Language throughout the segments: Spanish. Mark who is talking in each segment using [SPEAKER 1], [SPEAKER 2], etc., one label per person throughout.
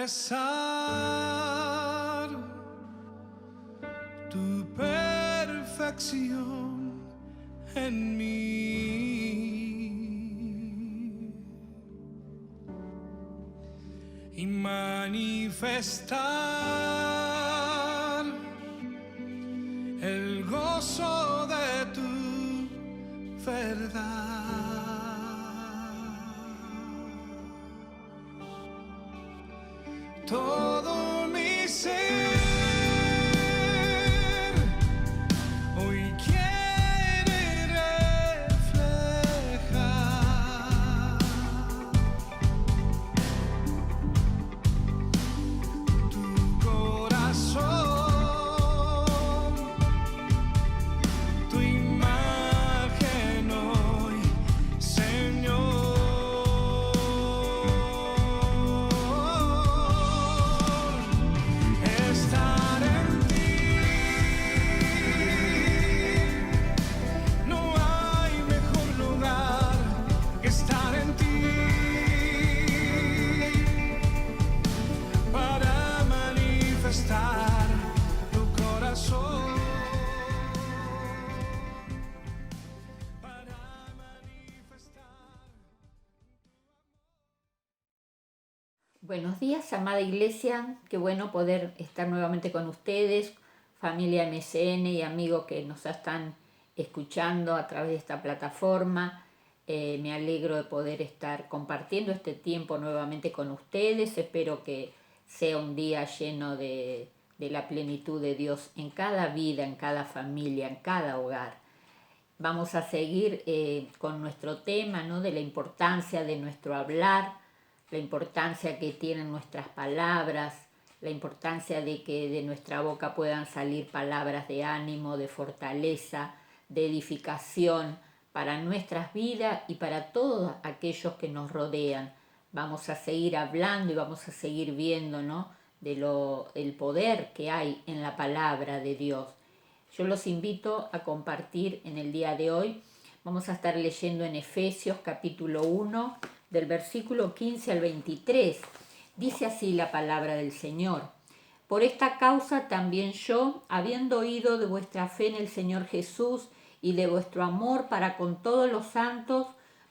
[SPEAKER 1] expresar tu perfección en mí y manifestar el gozo de tu verdad. Todo mi ser hoy quiere reflejar tu corazón, tu imagen hoy, Señor. Estar en ti, no hay mejor lugar que estar en ti para manifestar tu corazón, para manifestar.
[SPEAKER 2] Buenos días, amada iglesia, qué bueno poder estar nuevamente con ustedes, familia MCN y amigos que nos están escuchando a través de esta plataforma. Me alegro de poder estar compartiendo este tiempo nuevamente con ustedes. Espero que sea un día lleno de la plenitud de Dios en cada vida, en cada familia, en cada hogar. Vamos a seguir con nuestro tema, ¿no?, de la importancia de nuestro hablar, la importancia que tienen nuestras palabras, la importancia de que de nuestra boca puedan salir palabras de ánimo, de fortaleza, de edificación para nuestras vidas y para todos aquellos que nos rodean. Vamos a seguir hablando y vamos a seguir viendo, ¿no?, el poder que hay en la palabra de Dios. Yo los invito a compartir en el día de hoy. Vamos a estar leyendo en Efesios capítulo 1, del versículo 15 al 23. Dice así la palabra del Señor: Por esta causa también yo, habiendo oído de vuestra fe en el Señor Jesús y de vuestro amor para con todos los santos,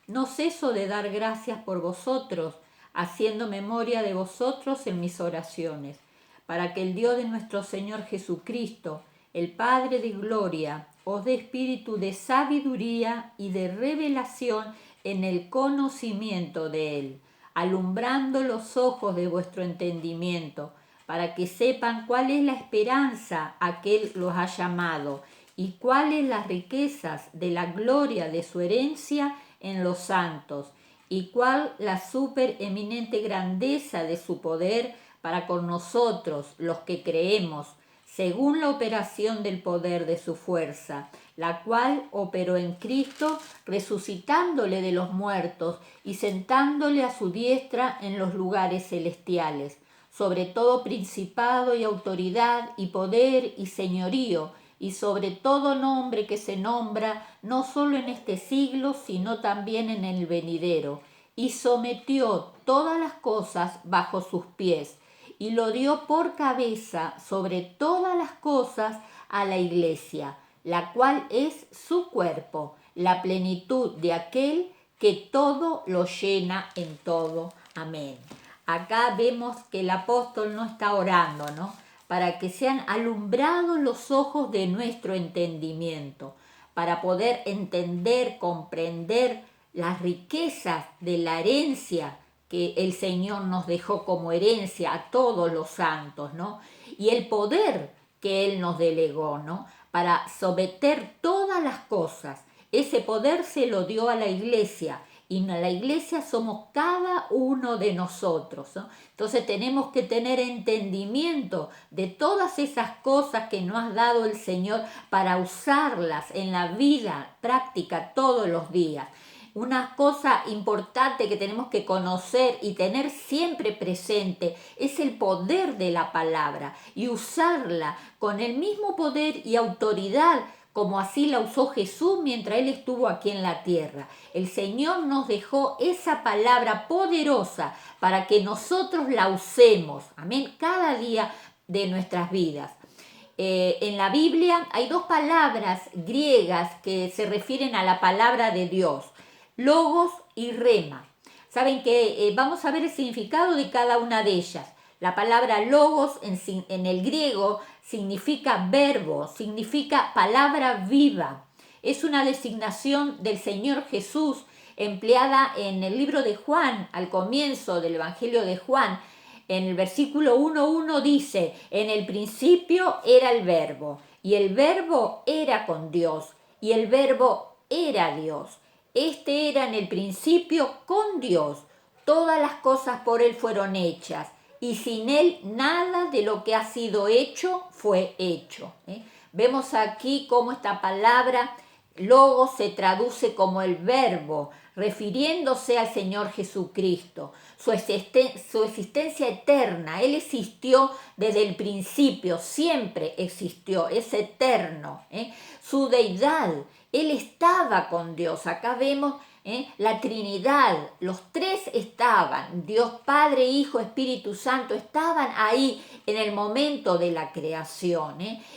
[SPEAKER 2] no ceso de dar gracias por vosotros, haciendo memoria de vosotros en mis oraciones, para que el Dios de nuestro Señor Jesucristo, el Padre de gloria, os dé espíritu de sabiduría y de revelación en el conocimiento de Él, alumbrando los ojos de vuestro entendimiento, para que sepan cuál es la esperanza a que Él los ha llamado y cuáles las riquezas de la gloria de su herencia en los santos, y cuál la supereminente grandeza de su poder para con nosotros, los que creemos, según la operación del poder de su fuerza, la cual operó en Cristo, resucitándole de los muertos y sentándole a su diestra en los lugares celestiales, sobre todo principado y autoridad y poder y señorío, y sobre todo nombre que se nombra, no solo en este siglo, sino también en el venidero, y sometió todas las cosas bajo sus pies, y lo dio por cabeza sobre todas las cosas a la iglesia, la cual es su cuerpo, la plenitud de aquel que todo lo llena en todo. Amén. Acá vemos que el apóstol no está orando, ¿no?, para que sean alumbrados los ojos de nuestro entendimiento, para poder entender, comprender las riquezas de la herencia que el Señor nos dejó como herencia a todos los santos, ¿no?, y el poder que Él nos delegó, ¿no?, para someter todas las cosas. Ese poder se lo dio a la iglesia, y la iglesia somos cada uno de nosotros, ¿no? Entonces tenemos que tener entendimiento de todas esas cosas que nos ha dado el Señor para usarlas en la vida práctica todos los días. Una cosa importante que tenemos que conocer y tener siempre presente es el poder de la palabra y usarla con el mismo poder y autoridad como así la usó Jesús mientras Él estuvo aquí en la tierra. El Señor nos dejó esa palabra poderosa para que nosotros la usemos, amén, cada día de nuestras vidas. En la Biblia hay dos palabras griegas que se refieren a la palabra de Dios, logos y rema. Saben que vamos a ver el significado de cada una de ellas. La palabra logos en el griego significa verbo, significa palabra viva. Es una designación del Señor Jesús empleada en el libro de Juan, al comienzo del Evangelio de Juan. En el versículo 1:1 dice, en el principio era el verbo, y el verbo era con Dios, y el verbo era Dios. Este era en el principio con Dios. Todas las cosas por Él fueron hechas, y sin Él nada de lo que ha sido hecho fue hecho. Vemos aquí cómo esta palabra logos se traduce como el verbo, refiriéndose al Señor Jesucristo, su existencia eterna. Él existió desde el principio, siempre existió, es eterno. Su deidad, Él estaba con Dios. Acá vemos la Trinidad, los tres estaban, Dios Padre, Hijo, Espíritu Santo, estaban ahí en el momento de la creación,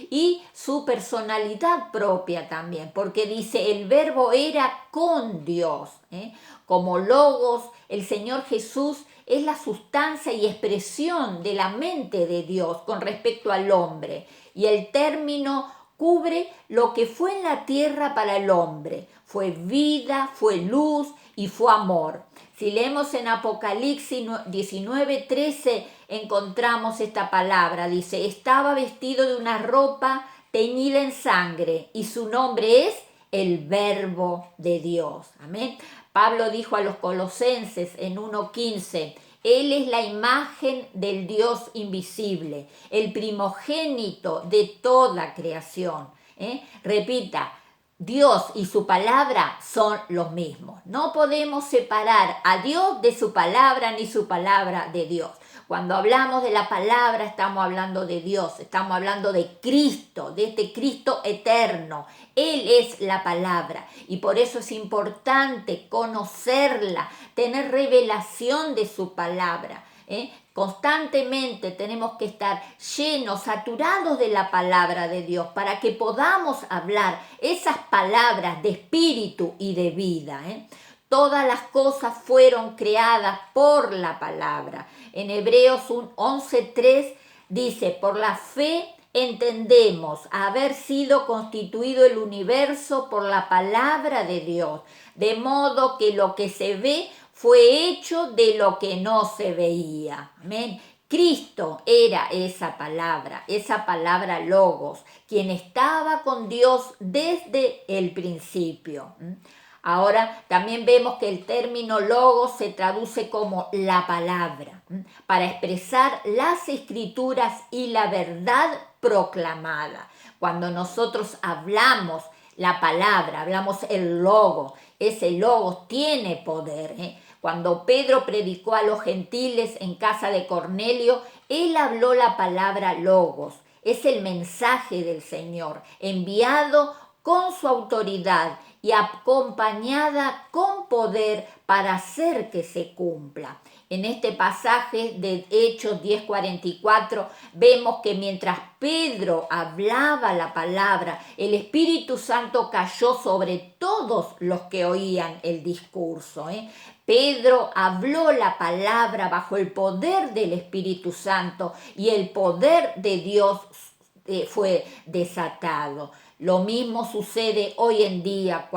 [SPEAKER 2] y su personalidad propia también, porque dice, el verbo era con Dios, como logos, el Señor Jesús es la sustancia y expresión de la mente de Dios con respecto al hombre, y el término cubre lo que fue en la tierra para el hombre. Fue vida, fue luz y fue amor. Si leemos en Apocalipsis 19:13 encontramos esta palabra. Dice, estaba vestido de una ropa teñida en sangre y su nombre es el Verbo de Dios. Amén. Pablo dijo a los colosenses en 1:15, Él es la imagen del Dios invisible, el primogénito de toda creación. Repita, Dios y su palabra son los mismos. No podemos separar a Dios de su palabra ni su palabra de Dios. Cuando hablamos de la palabra estamos hablando de Dios, estamos hablando de Cristo, de este Cristo eterno. Él es la palabra y por eso es importante conocerla, tener revelación de su palabra. Constantemente tenemos que estar llenos, saturados de la palabra de Dios para que podamos hablar esas palabras de espíritu y de vida. Todas las cosas fueron creadas por la palabra. En Hebreos 11:3 dice, por la fe entendemos haber sido constituido el universo por la palabra de Dios, de modo que lo que se ve fue hecho de lo que no se veía. Amén. Cristo era esa palabra logos, quien estaba con Dios desde el principio. Ahora también vemos que el término logos se traduce como la palabra, para expresar las escrituras y la verdad proclamada. Cuando nosotros hablamos la palabra, hablamos el logo, ese logo tiene poder. Cuando Pedro predicó a los gentiles en casa de Cornelio, él habló la palabra logos. Es el mensaje del Señor, enviado con su autoridad y acompañada con poder para hacer que se cumpla. En este pasaje de Hechos 10:44 vemos que mientras Pedro hablaba la palabra, el Espíritu Santo cayó sobre todos los que oían el discurso. Pedro habló la palabra bajo el poder del Espíritu Santo y el poder de Dios fue desatado. Lo mismo sucede hoy en día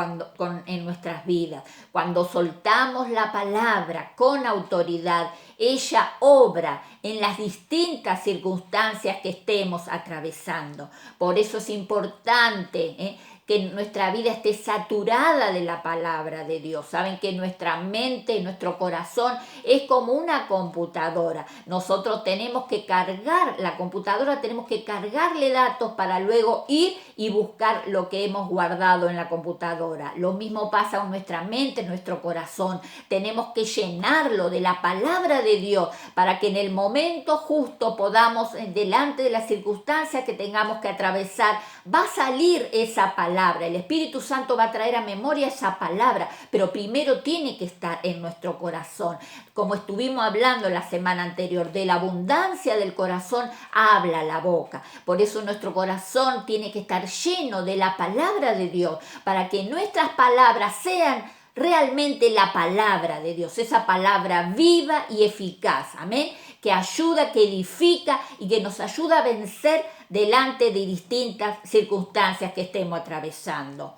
[SPEAKER 2] en nuestras vidas. Cuando soltamos la palabra con autoridad, ella obra en las distintas circunstancias que estemos atravesando. Por eso es importante que nuestra vida esté saturada de la palabra de Dios. Saben que nuestra mente, nuestro corazón es como una computadora. Nosotros tenemos que cargar la computadora, tenemos que cargarle datos para luego ir y buscar lo que hemos guardado en la computadora. Lo mismo pasa con nuestra mente, nuestro corazón. Tenemos que llenarlo de la palabra de de Dios, para que en el momento justo podamos, delante de las circunstancias que tengamos que atravesar, va a salir esa palabra. El Espíritu Santo va a traer a memoria esa palabra, pero primero tiene que estar en nuestro corazón. Como estuvimos hablando la semana anterior, de la abundancia del corazón habla la boca. Por eso nuestro corazón tiene que estar lleno de la palabra de Dios, para que nuestras palabras sean realmente la palabra de Dios, esa palabra viva y eficaz, amén, que ayuda, que edifica y que nos ayuda a vencer delante de distintas circunstancias que estemos atravesando.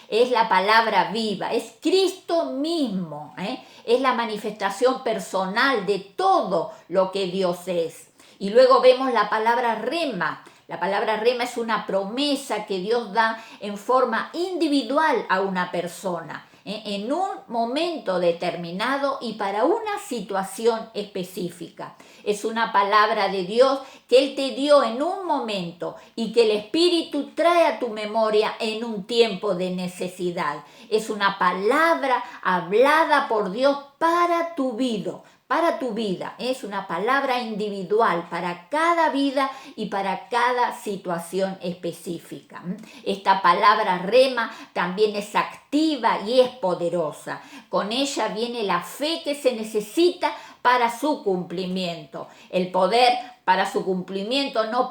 [SPEAKER 2] Es la palabra viva, es Cristo mismo, es la manifestación personal de todo lo que Dios es. Y luego vemos la palabra rema. La palabra rema es una promesa que Dios da en forma individual a una persona, en un momento determinado y para una situación específica. Es una palabra de Dios que Él te dio en un momento y que el Espíritu trae a tu memoria en un tiempo de necesidad. Es una palabra hablada por Dios para tu vida. Para tu vida, es una palabra individual para cada vida y para cada situación específica. Esta palabra rema también es activa y es poderosa. Con ella viene la fe que se necesita para su cumplimiento. El poder para su cumplimiento no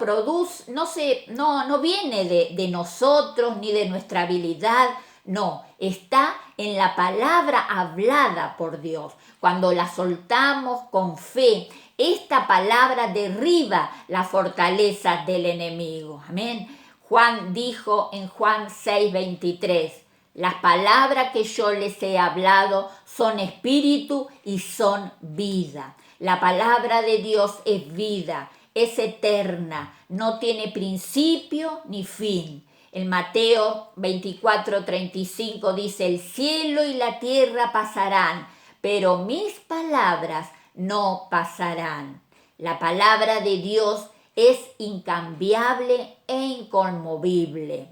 [SPEAKER 2] viene de nosotros ni de nuestra habilidad. No, está en la palabra hablada por Dios. Cuando la soltamos con fe, esta palabra derriba la fortaleza del enemigo. Amén. Juan dijo en Juan 6:23, las palabras que yo les he hablado son espíritu y son vida. La palabra de Dios es vida, es eterna, no tiene principio ni fin. En Mateo 24:35 dice, el cielo y la tierra pasarán, pero mis palabras no pasarán. La palabra de Dios es incambiable e inconmovible.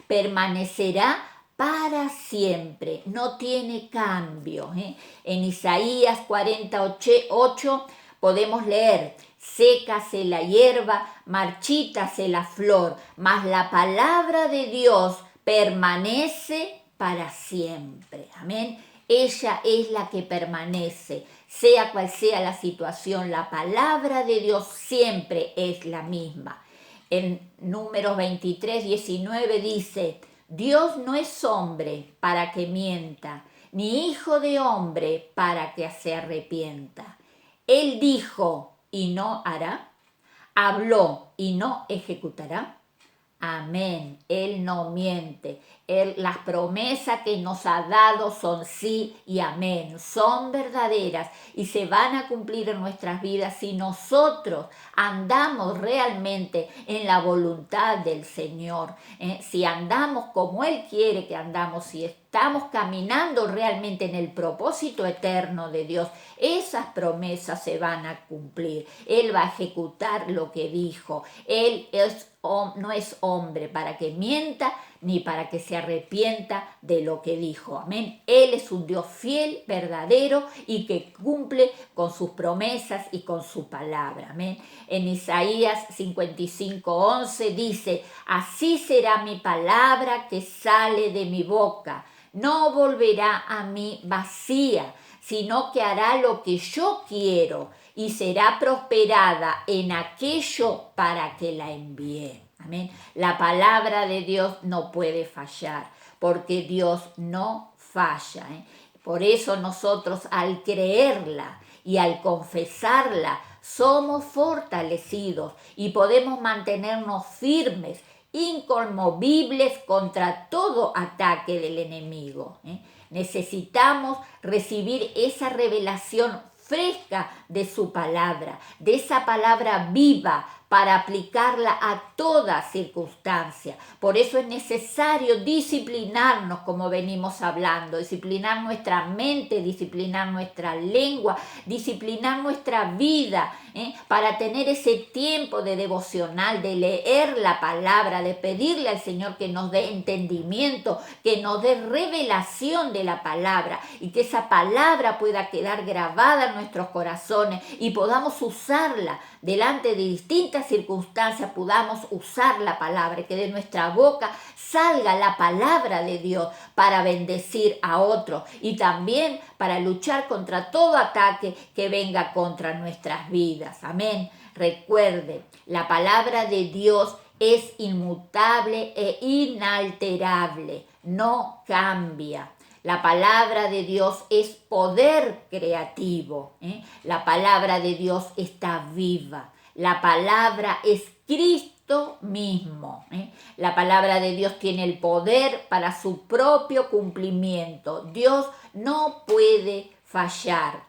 [SPEAKER 2] Permanecerá para siempre, no tiene cambio. En Isaías 48 podemos leer, sécase la hierba, marchítase la flor, mas la palabra de Dios permanece para siempre. Amén. Ella es la que permanece, sea cual sea la situación, la palabra de Dios siempre es la misma. En Números 23:19 dice, Dios no es hombre para que mienta, ni hijo de hombre para que se arrepienta. Él dijo y no hará, habló y no ejecutará. Amén. Él no miente. Las promesas que nos ha dado son sí y amén. Son verdaderas y se van a cumplir en nuestras vidas si nosotros andamos realmente en la voluntad del Señor. Si andamos como Él quiere que andamos, si estamos caminando realmente en el propósito eterno de Dios, esas promesas se van a cumplir. Él va a ejecutar lo que dijo. Él no es hombre para que mienta ni para que se arrepienta de lo que dijo. Amén. Él es un Dios fiel, verdadero y que cumple con sus promesas y con su palabra. Amén. En Isaías 55:11 dice, así será mi palabra que sale de mi boca. No volverá a mí vacía, sino que hará lo que yo quiero y será prosperada en aquello para que la envíe. Amén. La palabra de Dios no puede fallar, porque Dios no falla. Por eso nosotros al creerla y al confesarla somos fortalecidos y podemos mantenernos firmes, inconmovibles contra todo ataque del enemigo. Necesitamos recibir esa revelación fresca de su palabra, de esa palabra viva para aplicarla a toda circunstancia. Por eso es necesario disciplinarnos, como venimos hablando, disciplinar nuestra mente, disciplinar nuestra lengua, disciplinar nuestra vida, para tener ese tiempo de devocional, de leer la palabra, de pedirle al Señor que nos dé entendimiento, que nos dé revelación de la palabra y que esa palabra pueda quedar grabada en nuestros corazones y podamos usarla delante de distintas circunstancias, podamos usar la palabra y que de nuestra boca salga la palabra de Dios para bendecir a otros y también para luchar contra todo ataque que venga contra nuestras vidas. Amén. Recuerde, la palabra de Dios es inmutable e inalterable, no cambia. La palabra de Dios es poder creativo, La palabra de Dios está viva. La palabra es Cristo mismo, La palabra de Dios tiene el poder para su propio cumplimiento. Dios no puede fallar,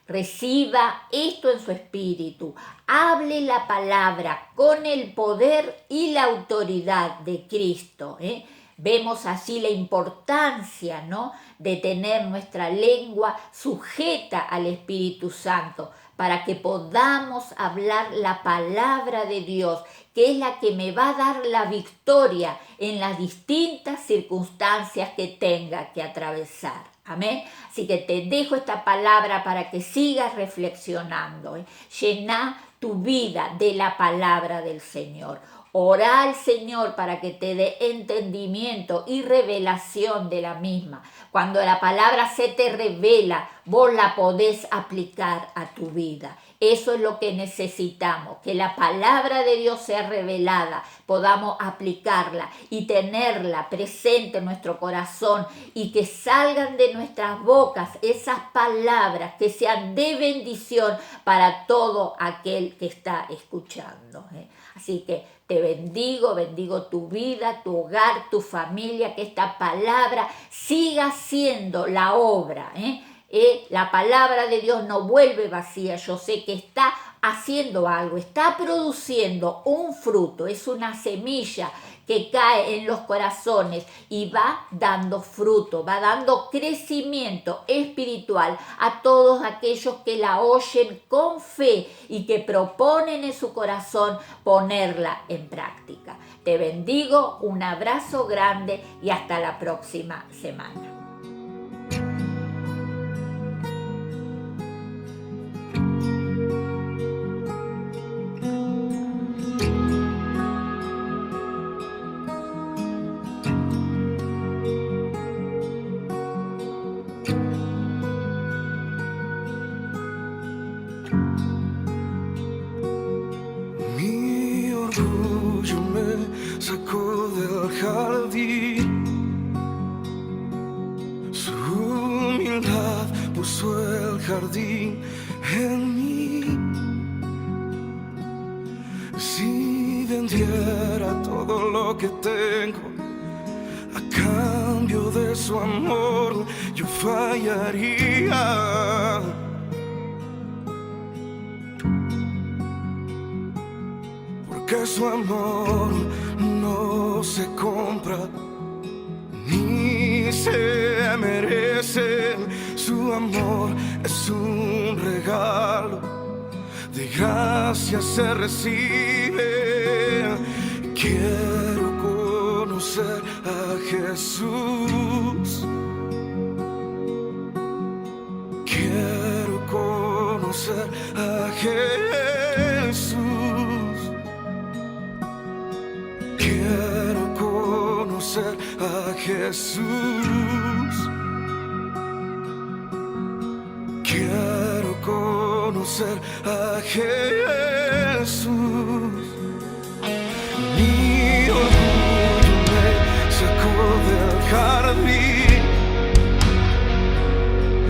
[SPEAKER 2] Reciba esto en su espíritu. Hable la palabra con el poder y la autoridad de Cristo, Vemos así la importancia, de tener nuestra lengua sujeta al Espíritu Santo para que podamos hablar la palabra de Dios, que es la que me va a dar la victoria en las distintas circunstancias que tenga que atravesar. Amén. Así que te dejo esta palabra para que sigas reflexionando. Llena tu vida de la palabra del Señor. Ora al Señor para que te dé entendimiento y revelación de la misma. Cuando la palabra se te revela, vos la podés aplicar a tu vida. Eso es lo que necesitamos, que la palabra de Dios sea revelada, podamos aplicarla y tenerla presente en nuestro corazón y que salgan de nuestras bocas esas palabras que sean de bendición para todo aquel que está escuchando. Así que te bendigo tu vida, tu hogar, tu familia, que esta palabra siga siendo la obra, La palabra de Dios no vuelve vacía. Yo sé que está haciendo algo, está produciendo un fruto, es una semilla que cae en los corazones y va dando fruto, va dando crecimiento espiritual a todos aquellos que la oyen con fe y que proponen en su corazón ponerla en práctica. Te bendigo, un abrazo grande y hasta la próxima semana.
[SPEAKER 1] Mi orgullo me sacó del jardín, su humildad puso el jardín en mí. Si vendiera todo lo que tengo a cambio de su amor, yo fallaría. Que su amor no se compra ni se merece. Su amor es un regalo, de gracia se recibe. Quiero conocer a Jesús. Quiero conocer a Jesús. Quiero conocer a Jesús. Quiero conocer a Jesús. Mi orgullo me sacó del jardín,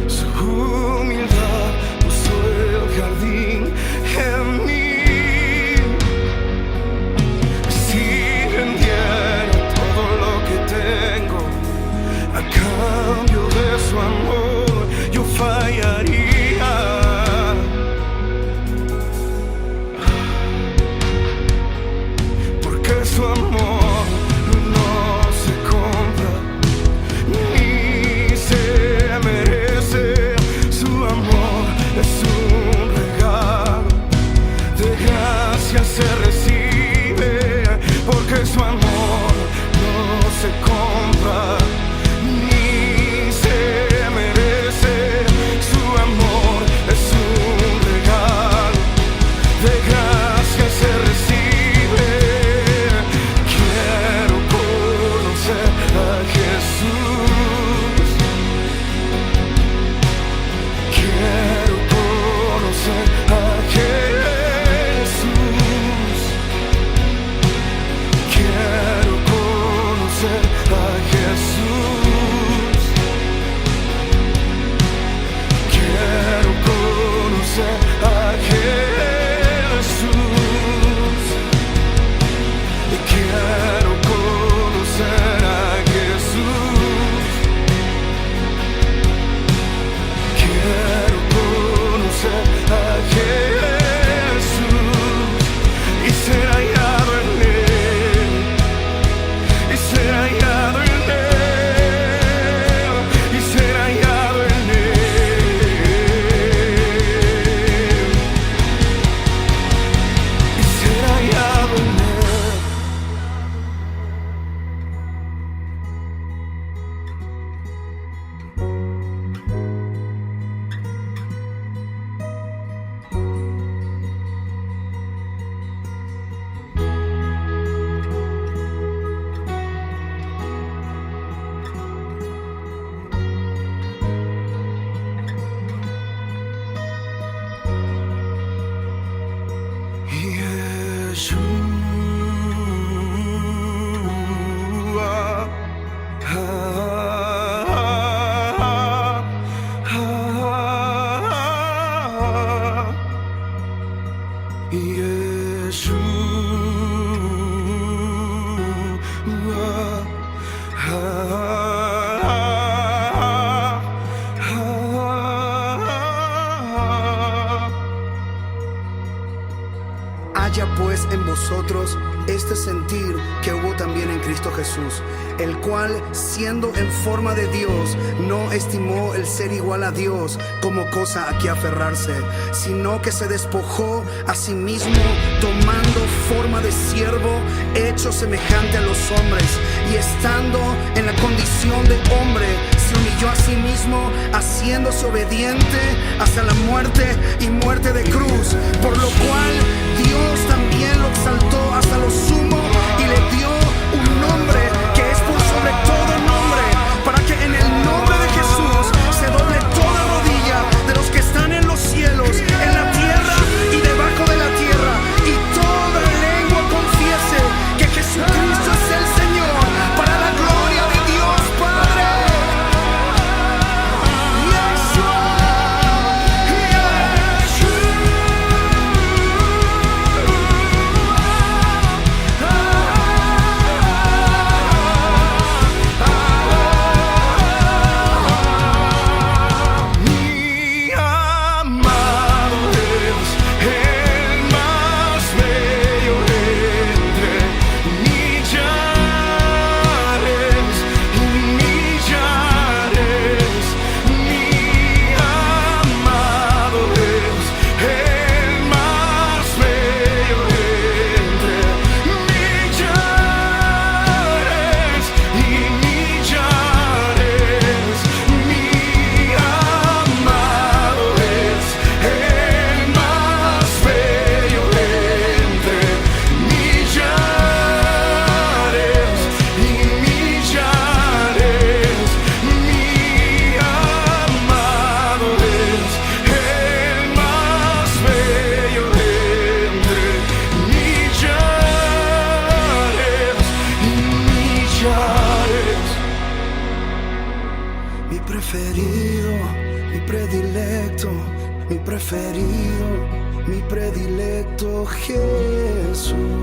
[SPEAKER 1] su humildad puso el jardín en mí. A cambio de su amor, yo fallaría.
[SPEAKER 3] pues en vosotros este sentir que hubo también en Cristo Jesús, el cual, siendo en forma de Dios, no estimó el ser igual a Dios como cosa a que aferrarse, sino que se despojó a sí mismo, tomando forma de siervo, hecho semejante a los hombres, y estando en la condición de hombre, se humilló a sí mismo, haciéndose obediente hasta la muerte y muerte de cruz, por lo cual Dios también lo exaltó hasta lo sumo y le dio un nombre que es por sobre todo nombre, para que en el nombre de Jesús se doble toda rodilla de los que están en los cielos, en la tierra y debajo de la tierra, y toda lengua confiese que Jesucristo es el Señor, para la gloria de Dios Padre. Mi preferido, mi predilecto Jesús.